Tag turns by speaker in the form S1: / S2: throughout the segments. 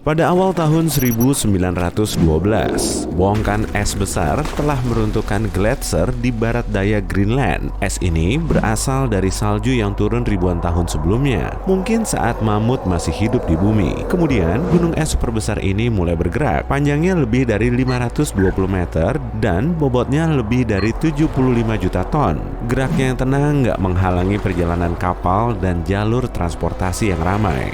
S1: Pada awal tahun 1912, bongkahan es besar telah meruntuhkan gletser di barat daya Greenland. Es ini berasal dari salju yang turun ribuan tahun sebelumnya, mungkin saat mamut masih hidup di bumi. Kemudian, gunung es super besar ini mulai bergerak. Panjangnya lebih dari 520 meter dan bobotnya lebih dari 75 juta ton. Geraknya yang tenang nggak menghalangi perjalanan kapal dan jalur transportasi yang ramai.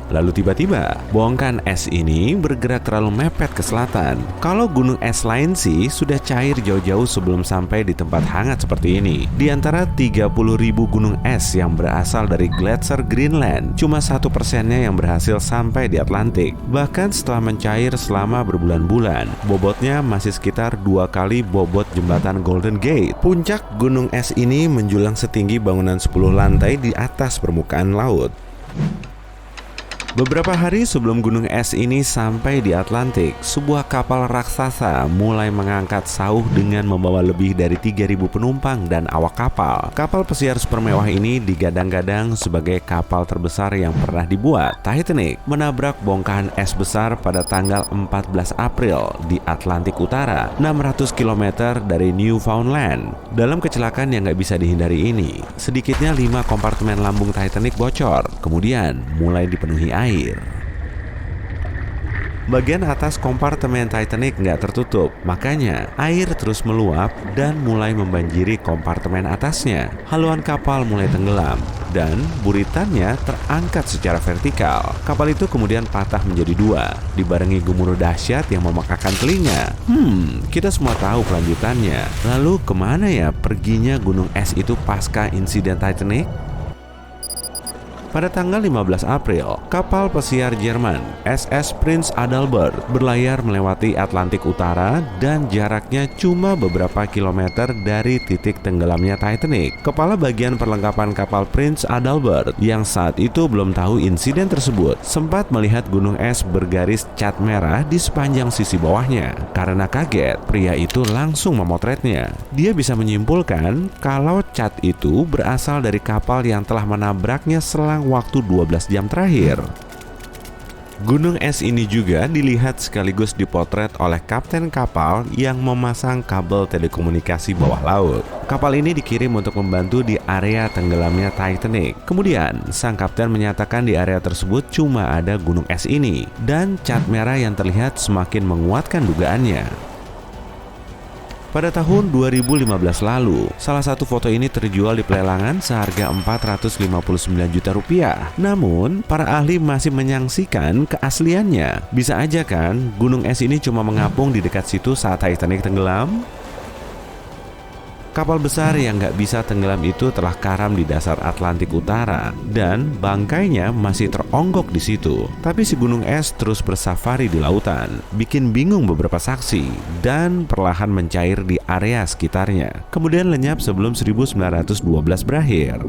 S1: Lalu tiba-tiba, bongkahan es ini bergerak terlalu mepet ke selatan. Kalau gunung es lain sih sudah cair jauh-jauh sebelum sampai di tempat hangat seperti ini. Di antara 30.000 gunung es yang berasal dari gletser Greenland, cuma 1%-nya yang berhasil sampai di Atlantik. Bahkan setelah mencair selama berbulan-bulan, bobotnya masih sekitar 2 kali bobot jembatan Golden Gate. Puncak gunung es ini menjulang setinggi bangunan 10 lantai di atas permukaan laut. Beberapa hari sebelum gunung es ini sampai di Atlantik, sebuah kapal raksasa mulai mengangkat sauh dengan membawa lebih dari 3.000 penumpang dan awak kapal. Kapal pesiar super mewah ini digadang-gadang sebagai kapal terbesar yang pernah dibuat. Titanic menabrak bongkahan es besar pada tanggal 14 April di Atlantik Utara, 600 km dari Newfoundland. Dalam kecelakaan yang nggak bisa dihindari ini, sedikitnya 5 kompartemen lambung Titanic bocor, kemudian mulai dipenuhi air. Bagian atas kompartemen Titanic nggak tertutup, makanya air terus meluap dan mulai membanjiri kompartemen atasnya. Haluan kapal mulai tenggelam dan buritannya terangkat secara vertikal. Kapal itu kemudian patah menjadi 2, dibarengi gemuruh dahsyat yang memekakan telinga. Kita semua tahu kelanjutannya. Lalu kemana ya perginya gunung es itu pasca insiden Titanic? Pada tanggal 15 April, kapal pesiar Jerman SS Prinz Adalbert berlayar melewati Atlantik Utara dan jaraknya cuma beberapa kilometer dari titik tenggelamnya Titanic. Kepala bagian perlengkapan kapal Prinz Adalbert yang saat itu belum tahu insiden tersebut sempat melihat gunung es bergaris cat merah di sepanjang sisi bawahnya. Karena kaget, pria itu langsung memotretnya. Dia bisa menyimpulkan kalau cat itu berasal dari kapal yang telah menabraknya selang waktu 12 jam terakhir. Gunung es ini juga dilihat sekaligus dipotret oleh kapten kapal yang memasang kabel telekomunikasi bawah laut. Kapal ini dikirim untuk membantu di area tenggelamnya Titanic. Kemudian, sang kapten menyatakan di area tersebut cuma ada gunung es ini, dan cat merah yang terlihat semakin menguatkan dugaannya. Pada tahun 2015 lalu, salah satu foto ini terjual di pelelangan seharga 459 juta rupiah. Namun, para ahli masih menyaksikan keasliannya. Bisa aja kan, gunung es ini cuma mengapung di dekat situ saat Titanic tenggelam? Kapal besar yang nggak bisa tenggelam itu telah karam di dasar Atlantik Utara dan bangkainya masih teronggok di situ. Tapi si gunung es terus bersafari di lautan, bikin bingung beberapa saksi dan perlahan mencair di area sekitarnya. Kemudian lenyap sebelum 1912 berakhir.